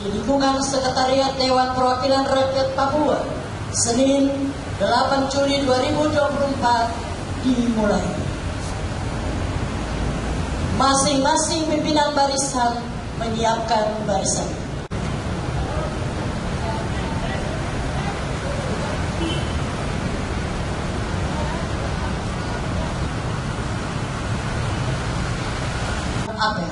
di lingkungan Sekretariat Dewan Perwakilan Rakyat Papua, Senin 8 Juli 2024 dimulai. Masing-masing pimpinan barisan menyiapkan barisan. Apel.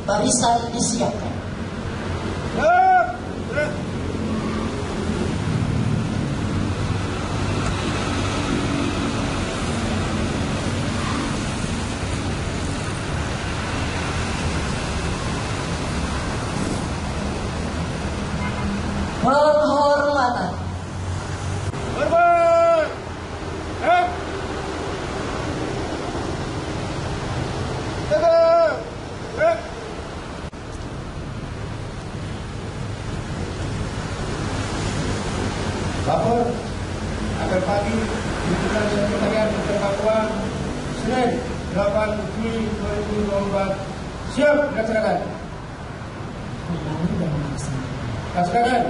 Barisan disiapkan. Penghormatan. Lapor agar pagi Pimpinan Sekretariat Rakyat Papua Senin 8 Juli 2024 siap dilaksanakan. Laksanakan.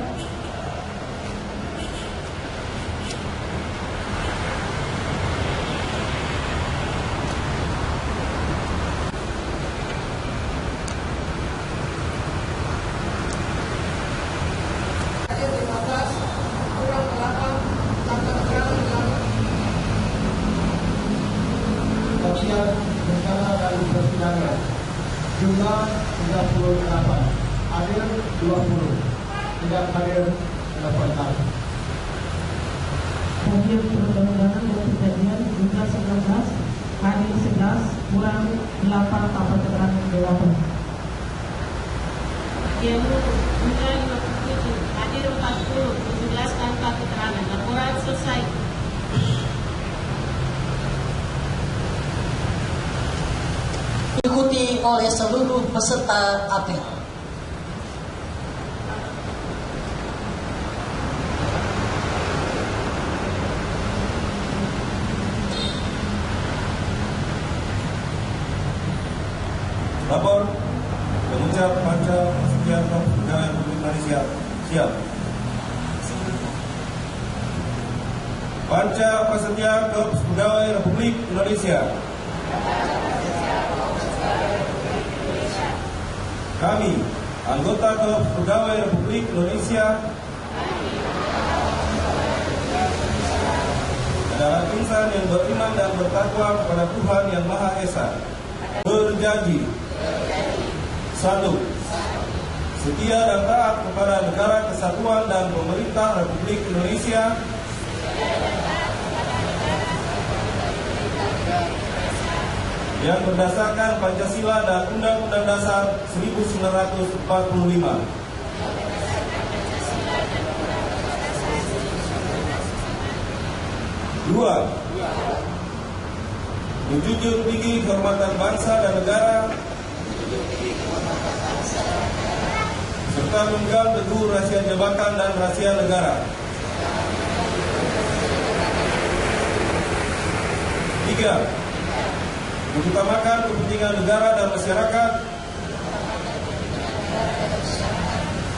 Bencana dan persidangan jumlah 38, hadir 20, tidak hadir 8. Hadir perundang-undangan dan kejadian jumlah 19, hadir 11, kurang 8 tanpa keterangan 8. Yang jumlah 57, hadir 40, 17 tanpa keterangan. Laporan selesai. Diikuti oleh seluruh peserta apel. Lapor pengucap Panca Persediaan Pegawai Republik Malaysia siap. Panca Persediaan Pegawai Republik Indonesia. Kami, anggota Korps Pegawai Republik Indonesia, adalah insan yang beriman dan bertakwa kepada Tuhan Yang Maha Esa. Berjanji, 1. Setia dan taat kepada Negara Kesatuan dan Pemerintah Republik Indonesia. Yang berdasarkan Pancasila dan Undang-Undang Dasar 1945. 2. Menjunjung tinggi kehormatan bangsa dan negara serta menggenggam teguh rahasia jabatan dan rahasia negara. 3. Mengutamakan kepentingan negara dan masyarakat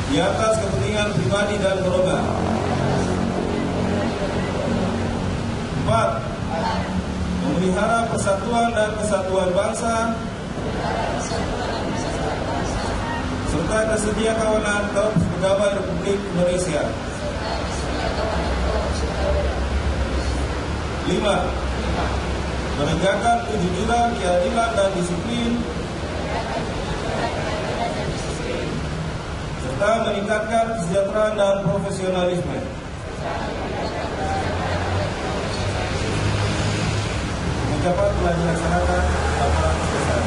di atas kepentingan pribadi dan golongan. 4. Memelihara persatuan dan kesatuan bangsa serta kesedia kawanan Korps Pegawai Republik Indonesia. 5. Menegakkan kejujuran, keadilan dan disiplin serta meningkatkan kesejahteraan dan profesionalisme. Pengucapan telah dilaksanakan laporan selesai.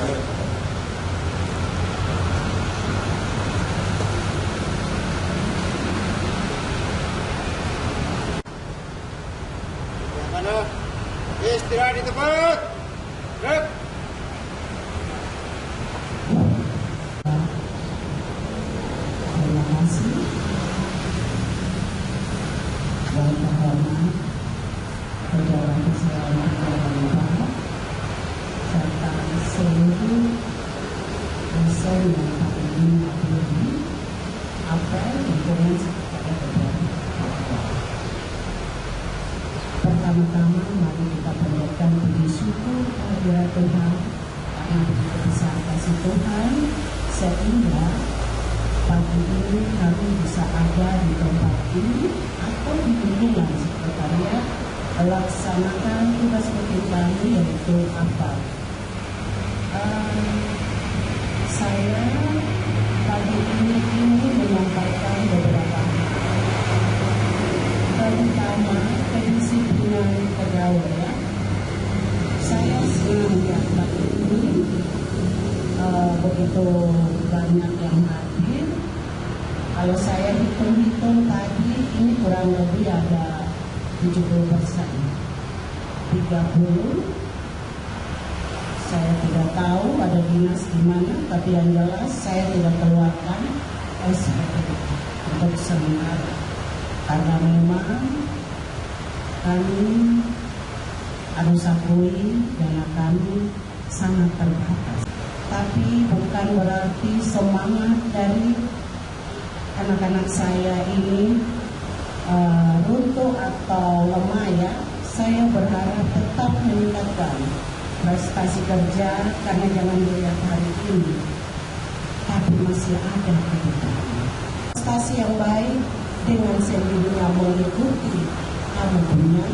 akhir. Yang mana? Istirahat di tempat. Gerak. Terima kasih yang terhormat Pejabat Keselamatan Negara serta seluruh dosen yang hari ini hadir apel konferensi kepada pejabat. Pertama-tama mari kita panjatkan puji syukur kehadirat Tuhan karena begitu besar kasih Tuhan sehingga pagi ini kami bisa ada di tempat ini atau di lingkungan sekretariat melaksanakan tugas penting kami yaitu apa? Saya pagi ini ingin menyampaikan beberapa hal. Terutama kedisiplinan pegawai. Saya senang ya pagi ini begitu banyak yang hadir. Kalau saya hitung-hitung tadi ini kurang lebih ada 70%, 30. Saya tidak tahu ada dinas di mana, tapi yang jelas saya tidak keluarkan SPP untuk sementara. Karena memang kami harus akui dana kami sangat terbatas. Tapi bukan berarti semangat dari anak-anak saya ini runtuh atau lemah ya. Saya berharap tetap meningkatkan prestasi kerja karena jangan dilihat hari ini, tapi masih ada ke depan. Prestasi yang baik dengan sendirinya mengikuti kamu punya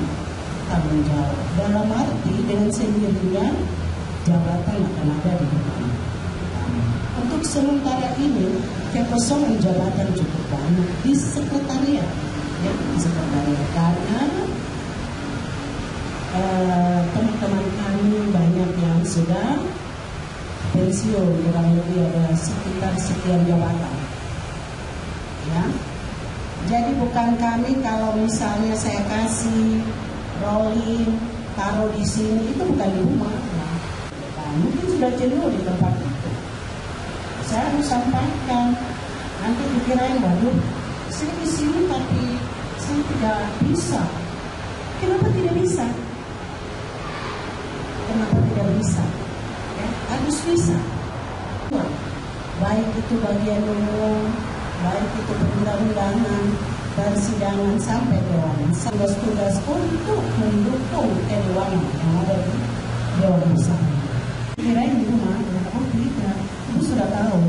tanggung jawab. Dalam arti dengan sendirinya jabatan akan ada di depan. Untuk sementara ini kekosongan jabatan cukup banyak di sekretariat, ya, di sekretariat karena teman-teman kami banyak yang sudah pensiun, kurang lebih ada sekitar sekian jabatan, ya. Jadi bukan kami kalau misalnya saya kasih rolling taruh di sini itu bukan di rumah, ya. Mungkin sudah jenuh di tempat itu. Saya harus sampaikan, nanti dikirain waduh, saya di sini tapi saya tidak bisa. Kenapa tidak bisa? Kenapa tidak bisa? Ya, harus bisa. Baik itu bagian umum, baik itu perundang-undangan, persidangan sampai dewan. Tugas-tugas untuk mendukung kedewanan yang ada di dewan bersama. Kirain di rumah, oh tidak, ibu sudah tahu.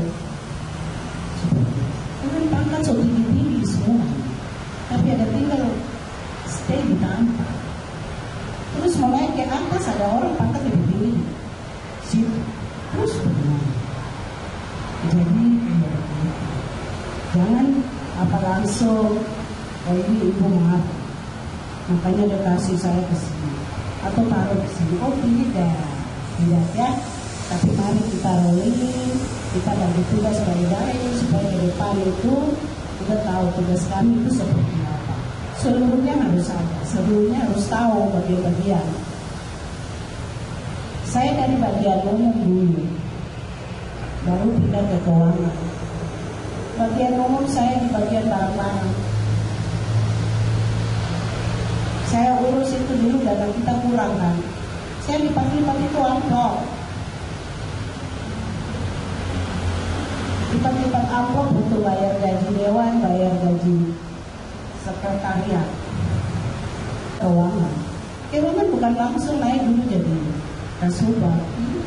Karena pangkat sudah tinggi semua, tapi ada tinggal stay di tempat. Terus mulai ke atas ada orang pangkat lebih tinggi, situ terus bagaimana? Jadi jangan apa langsung, oh ini ibu maaf, makanya dia kasih saya ke sini atau taruh ke sini. Oh tidak ya, tapi mari kita rolling, kita bagi tugas baik-baik supaya ke depan itu kita tahu tugas kami itu seperti apa. Seluruhnya harus ada, seluruhnya harus tahu bagian-bagian. Saya dari bagian umum dulu, baru pindah ke keuangan. Bagian umum saya di bagian barang-barang. Saya urus itu dulu, dana kita kurang kan. Saya lipat-lipat itu amplop. Lipat-lipat amplop untuk bayar gaji dewan, bayar gaji sekretariat keuangan. Keuangan bukan langsung naik dulu jadi kasubag.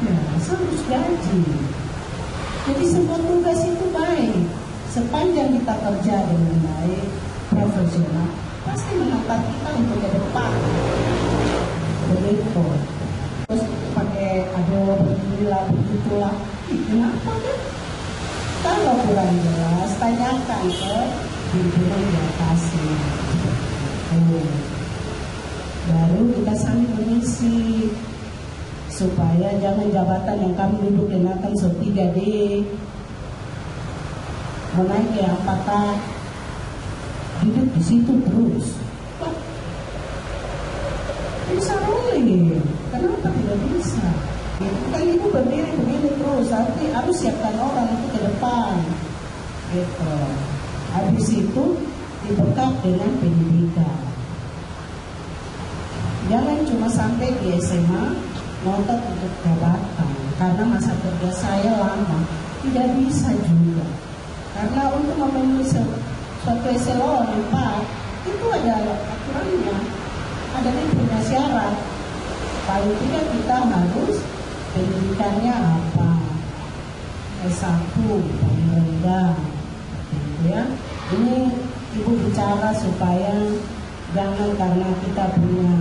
Iya, harus gaji. Jadi semua tugas itu baik. Sepanjang kita kerja dengan baik, profesional, pasti mengangkat kita untuk ke depan. Begitu. Terus pakai begitulah. Kenapa kan? Kalau kurang jelas, tanyakan ke pimpinan di atasnya. Baru kita saling mengisi. supaya jangan jabatan yang kami duduk kenakan so 3D menaik ke apakah duduk di situ terus. Bisa rolling, kenapa tidak bisa? Itu kan ibu berdiri begini terus, nanti harus siapkan orang itu ke depan. Gitu. Habis itu dibekap dengan pendidikan. Jangan cuma sampai di SMA ngotot untuk jabatan, karena masa kerja saya lama, tidak bisa juga. Karena untuk memenuhi suatu eselon 4 itu ada aturannya, ada yang punya syarat. Paling tidak kita harus pendidikannya apa, S1 paling rendah, gitu ya. Ini ibu bicara supaya jangan karena kita punya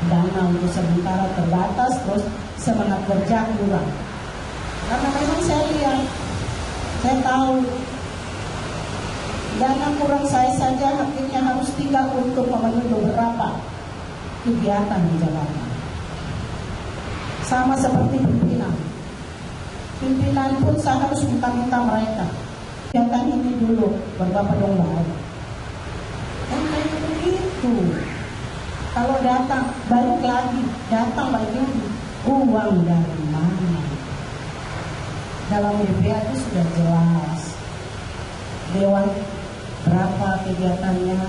dana untuk sementara terbatas terus semangat kerja kurang. Karena memang saya tahu dana kurang saya saja akhirnya harus tinggal untuk memenuhi beberapa kegiatan di jabatan. Sama seperti pimpinan. Pimpinan pun saya harus minta mereka. Kegiatan ini dulu berapa dong bayar. Dan kayak begitu. Kalau datang balik lagi uang dari mana? Dalam DPA itu sudah jelas. Dewan berapa kegiatannya,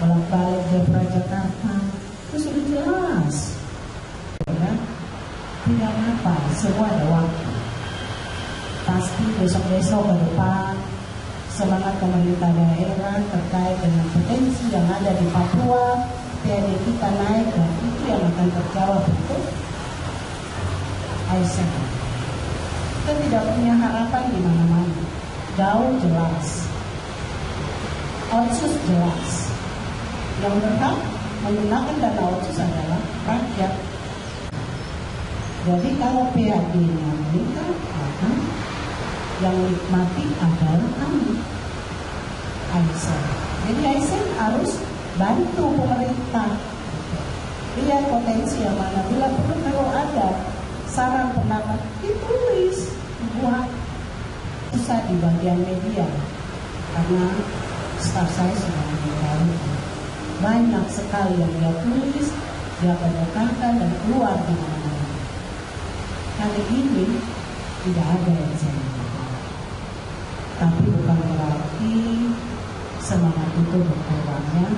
bolak-balik Jepra Jakarta, itu sudah jelas. Ya, tidak apa, semua ada waktu. Pasti besok-besok ke depan semangat pemerintah daerah terkait dengan potensi yang ada di Papua, PAD kita naik, dan itu yang akan terjawab untuk Aisyah. Kita tidak punya harapan di mana-mana. Jauh jelas. Otsus jelas. Yang berhak menggunakan dana otsus adalah rakyat. Jadi kalau PAD-nya meningkat, maka yang nikmati adalah kami, Aisyah. Jadi Aisyah harus bantu pemerintah. Lihat potensi yang mana. Bila perlu kalau ada saran pendapat ditulis, buat susah di bagian media karena staf saya sudah meninggal. Banyak sekali yang dia tulis, dia bacakan dan keluar di mana-mana. Kali ini tidak ada yang saya lakukan. Tapi bukan berarti semangat itu berkurangnya.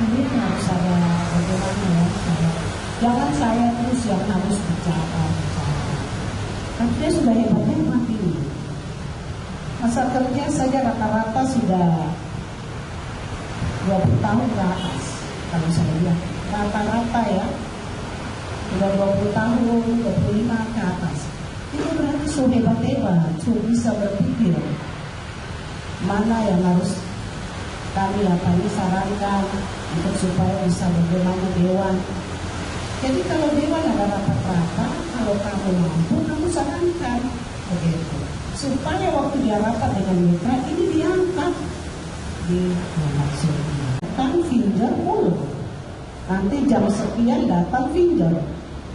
Ini harus ada bagaimana ya. Jangan saya terus yang harus bicara. Tapi dia sudah hebat-hebat ini. Masa kerja saja rata-rata sudah 20 tahun ke atas. Kalau saya lihat rata-rata ya sudah 20 tahun, 25 ke atas. Itu berarti sudah hebat-hebat, sudah bisa berpikir mana yang harus kami sarankan untuk supaya bisa bagaimana dewan. Jadi kalau dewan ada rapat-rapat, kalau kamu mampu, kamu sarankan begitu. Supaya waktu dia rapat dengan mitra ini diangkat di maksudnya. Datang finger mulu. Nanti jam sekian datang finger.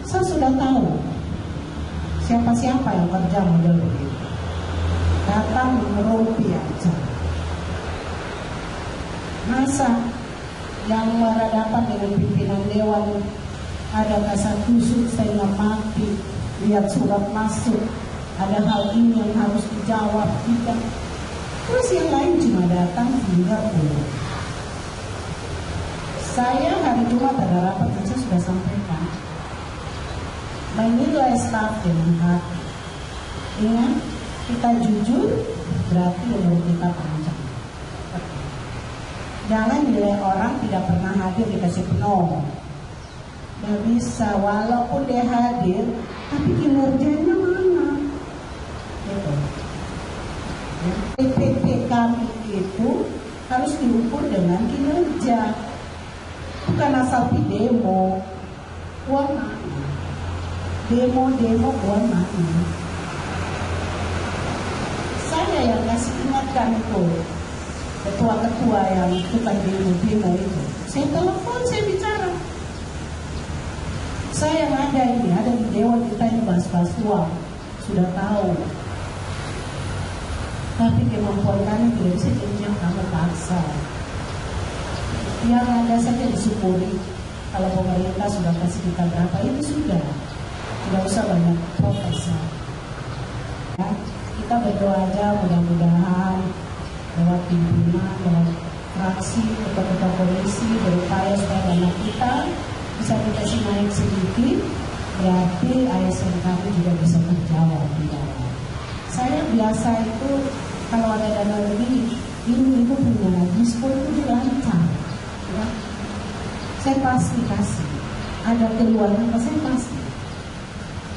Saya sudah tahu siapa-siapa yang kerja model begitu. Datang ngerumpi aja. Masa yang berhadapan dengan pimpinan dewan ada kasar kusut setengah mati, lihat surat masuk, ada hal ini yang harus dijawab tidak. Terus yang lain cuma datang tinggal dulu. Saya hari Jumat ada rapat yang saya sudah sampaikan, menilai staf dengan hati. Ingat, kita jujur berarti umur kita panjang. Jangan nilai orang tidak pernah hadir dikasih penuh. Gak bisa, walaupun dia hadir, tapi kinerjanya mana? Gitu. PPP kami itu harus diukur dengan kinerja, bukan asal demo. Uang mana? Demo uang mana? Saya yang kasih ingatkan itu ketua-ketua yang tukang demo itu. Saya telepon, saya bicara. Saya yang ada ada di Dewan kita yang bahas-bahas uang, sudah tahu. Tapi kemampuan kami tidak bisa jadi yang kamu paksa. Yang ada saja disyukuri. Kalau pemerintah sudah kasih kita berapa, itu sudah. Tidak usah banyak protes. Ya, kita berdoa aja mudah-mudahan lewat pimpinan, lewat fraksi, ketua komisi berupaya supaya dana kita bisa dikasih naik sedikit, berarti ASN kami juga bisa terjawab di dalam. Saya biasa itu kalau ada dana lebih, ibu punya diskon itu lancar, ya. Saya pasti kasih. Ada keluarnya, saya pasti.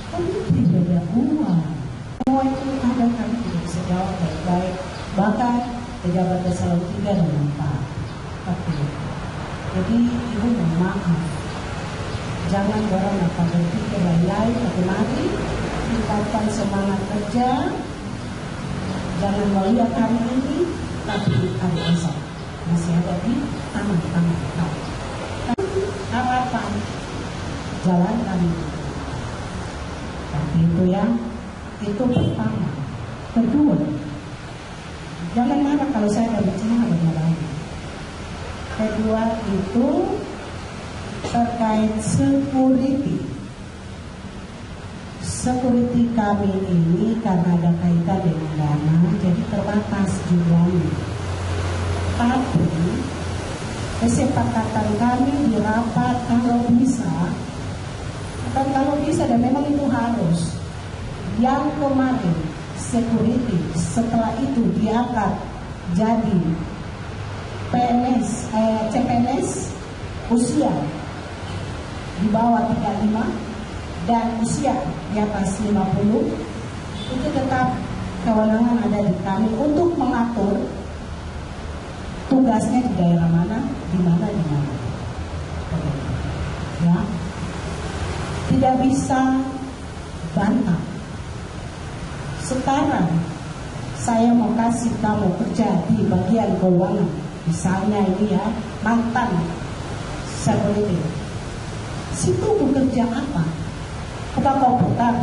Tapi tidak ada uang. Semua itu ada kami tidak bisa jawab baik-baik. Bahkan pejabat eselon 3 dan 4. Jadi ibu mohon maaf. Jangan orang dapat berpikir lain-lain, tapi mari tingkatkan semangat kerja. Jangan melihat hari ini, tapi hari esok masih ada di tangan-tangan kami. Harapan jalankan itu. Tapi itu ya, itu pertama. Kedua, jangan marah kalau saya ada bicara dengan lain. Kedua itu terkait security. Security kami ini karena ada kaitan dengan dana, jadi terbatas jumlahnya. Tapi kesepakatan kami di rapat kalau bisa dan memang itu harus. Yang kemarin security setelah itu diangkat jadi CPNS usia di bawah 35 dan usia di atas 50 itu tetap kewenangan ada di kami untuk mengatur tugasnya di daerah mana, di mana. Ya, tidak bisa bantah. Sekarang saya mau kasih kamu kerja di bagian keuangan, misalnya ini ya mantan security. Situ bekerja apa? Buka komputer,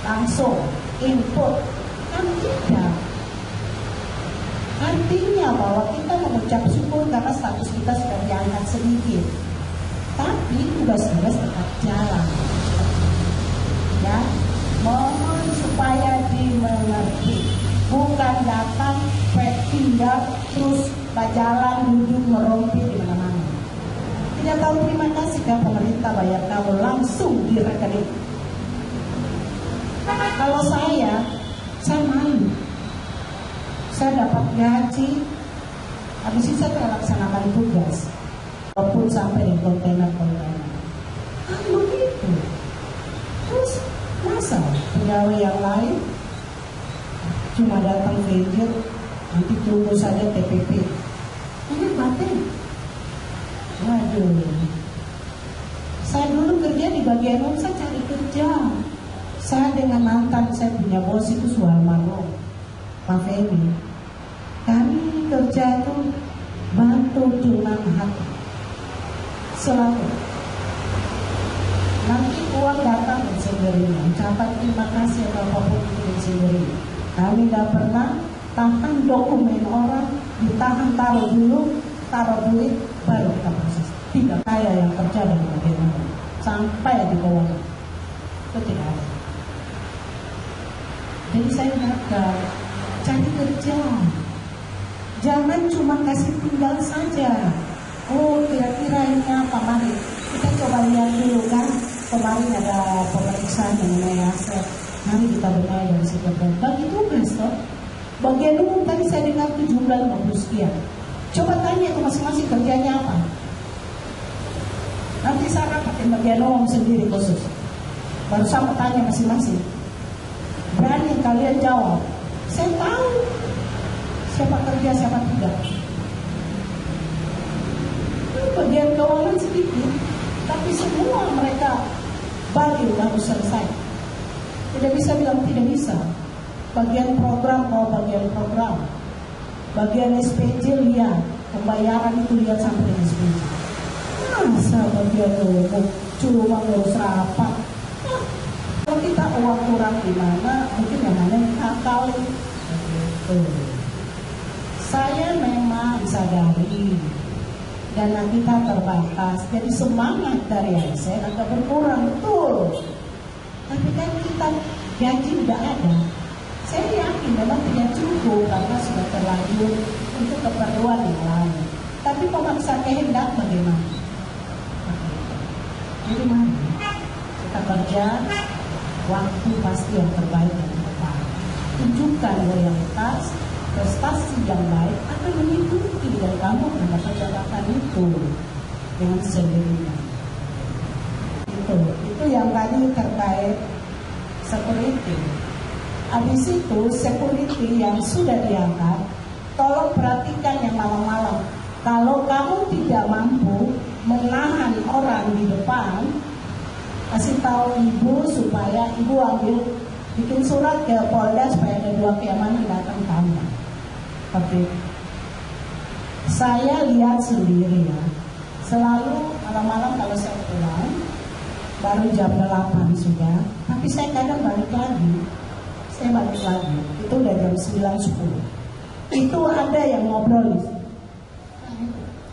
langsung input, kan tidak. Artinya bahwa kita mengucap syukur karena status kita sudah diangkat sedikit, tapi tugas-tugas tetap jalan. Ya, mohon supaya dimengerti, bukan datang, pindah, terus berjalan, duduk, merompi di mana-mana. Tidak tahu terima kasih kan pemerintah bayar kamu langsung di rekening. Kalau saya malu. Saya dapat gaji, habis itu saya laksanakan tugas, walaupun sampai di kontainer-kontainer. Begitu. Terus masa pegawai yang lain cuma datang kerja, nanti tunggu saja TPP. Ini batin. Waduh. Saya dulu kerja di bagian umum, saya cari kerja. Saya dengan mantan saya punya bos itu Suharmano, Pak Femi. Kami kerja itu bantu dengan hati selalu. Nanti uang datang dan sendirinya. Ucapan terima kasih atau apapun itu dan sendiri. Kami tidak pernah tahan dokumen orang, ditahan taruh dulu, taruh duit, baru kita proses. Tidak kaya yang kerja dan bagaimana sampai di bawah itu tidak ada. Jadi saya harapkan cari kerja. Jangan cuma kasih tinggal saja. Oh, kira-kira ini apa? Mari kita coba lihat dulu kan. Kemarin ada pemeriksaan mengenai aset. Mari kita benahi dari situ. Bagi tugas toh. Bagian umum tadi saya dengar itu jumlah 50 sekian. Coba tanya ke masing-masing kerjanya apa. Nanti saya rapatin bagian umum sendiri khusus. Baru saya tanya masing-masing. Berani kalian jawab. Saya tahu siapa kerja, siapa tidak. Bagian keuangan sedikit, tapi semua mereka baru selesai. Tidak bisa bilang tidak bisa. Bagian program, bagian program. Bagian SPJ lihat, pembayaran itu lihat sampai SPJ. Masa bagian umum cuma ngurus rapat. Kalau kita uang kurang di mana, mungkin yang mana akal. Begitu. Saya memang sadari dana kita terbatas, jadi semangat dari ASN agak berkurang, betul. Tapi kan kita gaji udah ada. Saya yakin memang tidak cukup karena sudah terlanjur untuk keperluan yang lain. Tapi memaksa kehendak bagaimana? Jadi mari kita kerja, waktu pasti yang terbaik dan terbaik. Tunjukkan loyalitas, prestasi yang baik akan mengikuti dan kamu mendapat jabatan itu dengan sendirinya. Itu yang tadi terkait security. Habis itu security yang sudah diangkat, tolong perhatikan yang malam-malam. Kalau kamu tidak mampu menahan orang di depan, kasih tahu ibu supaya ibu bikin surat ke Polda supaya ada 2 keamanan datang kamu. Tapi saya lihat sendiri ya, selalu malam-malam kalau saya pulang, baru jam 8 sudah, tapi saya kadang balik lagi, itu udah jam 9-10. Itu ada yang ngobrol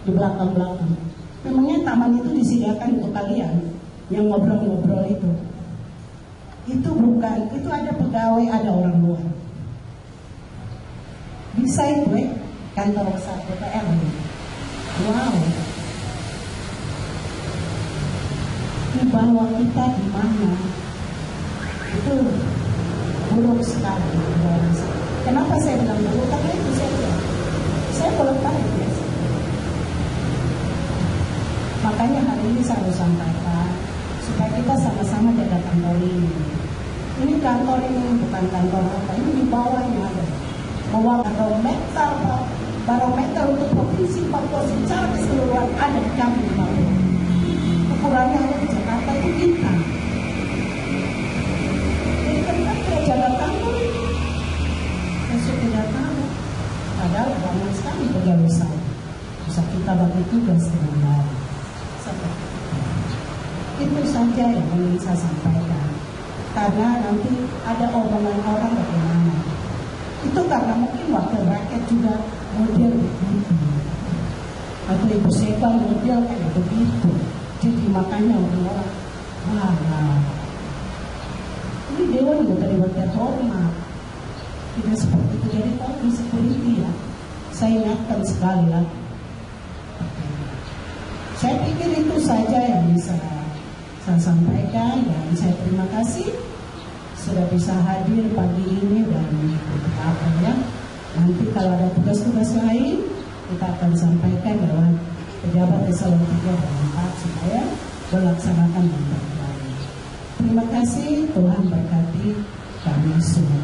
di belakang-belakang. Memangnya taman itu disediakan untuk kalian yang ngobrol-ngobrol itu? Itu bukan, itu ada pegawai, ada orang luar. Bisa itu kantor besar DPR. Wow. Di bawah kita di mana? Itu buruk sekali. Kenapa saya bilang buruk? Karena itu saya boleh tahu ya. Makanya hari ini saya harus sampaikan supaya kita sama-sama jaga kantor ini. Ini kantor ini bukan kantor apa, ini di bawahnya ada. Bahwa barometer untuk provinsi Papua secara keseluruhan ada di kami di Papua. Ukurannya ada di Jakarta itu kita. Jadi kan kita jaga kantor ini. Saya tidak tahu. Padahal banyak sekali pegawai saya. Bisa kita bagi tugas dengan baik. Itu saja yang ingin saya sampaikan. Karena nanti ada omongan orang bagaimana. Itu karena mungkin wakil rakyat juga model begitu. Atau ibu Seba model kayak begitu. Jadi makanya orang-orang, wah, ini dewan juga terhormat. Tidak seperti itu. Jadi tolong security ya. Saya ingatkan sekali lagi. Saya pikir itu saja yang bisa saya sampaikan dan saya terima kasih sudah bisa hadir pagi ini dan apa ya. Nanti kalau ada tugas-tugas lain kita akan sampaikan lewat pejabat eselon 3 dan 4 supaya melaksanakan yang terbaik. Terima kasih, Tuhan berkati kami semua.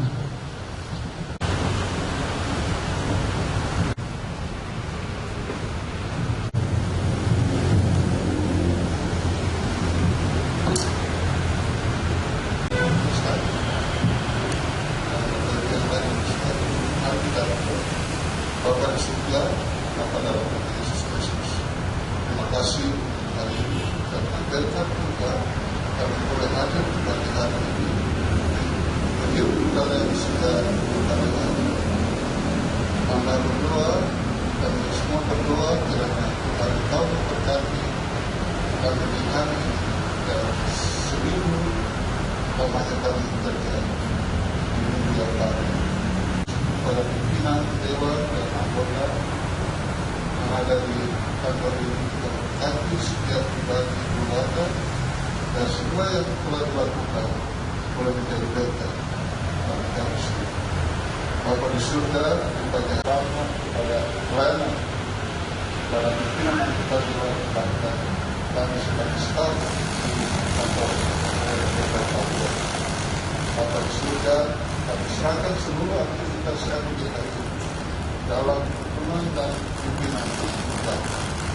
Bapak Surya, Bapak dalam Yesus Kristus. Terima kasih hari ini dan berkat juga kami boleh hadir di pagi hari ini. Beliau bukan yang sudah kami hari. Maka berdoa dan semua berdoa kiranya Tuhan kau memberkati kami di hari ini dan seluruh pemahatan yang terjadi di dunia baru. Pada pimpinan dewan dan anggota yang ada di kantor ini kita berkati setiap pribadi keluarga dan semua yang telah dilakukan boleh menjadi berkat bagi kami sendiri. Bapa di surga, kepada rahmat, kepada pelayanan dalam pimpinan yang kita dilakukan kami sebagai staf di kantor Papua. Bapa di surga, kami serahkan seluruh aktivitas kami di hari ini dalam dukungan dan pimpinan kita.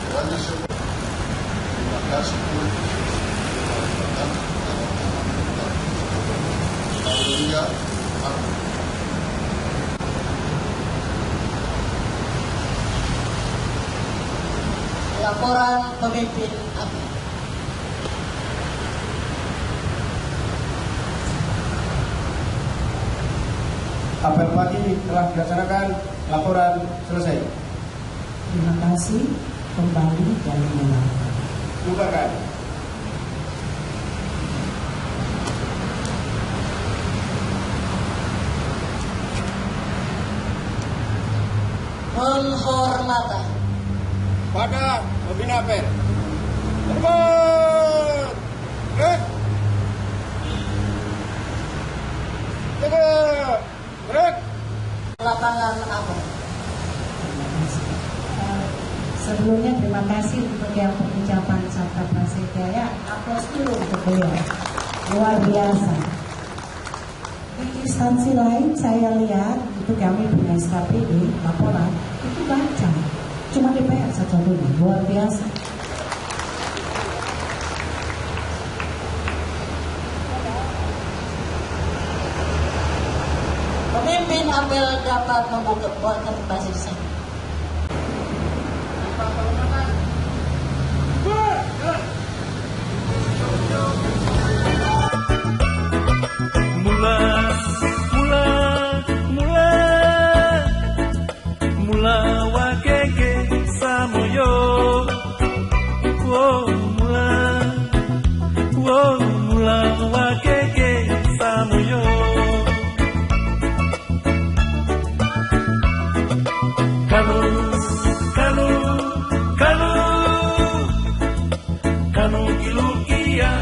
Kiranya semua terima kasih Tuhan. Haleluya. Amin. Laporan pemimpin Apel pagi telah dilaksanakan, laporan selesai. Terima kasih. Kembali dan mengulangi. Bukakan. Penghormatan Pada pembina apel. Hormat. Gerak. Jaga. Gerak. lapangan apel. Sebelumnya terima kasih untuk yang pengucapan Sabta Prasetya. Ya, aplaus dulu untuk beliau. Luar biasa. Di instansi lain saya lihat itu kami punya SKPD laporan itu baca. Cuma DPR satu-satunya. Luar biasa. Pemimpin apel dapat membuka konfirmasi saya. Mula wakeke samoyo. Mula wakeke samoyo. Kanu ilukia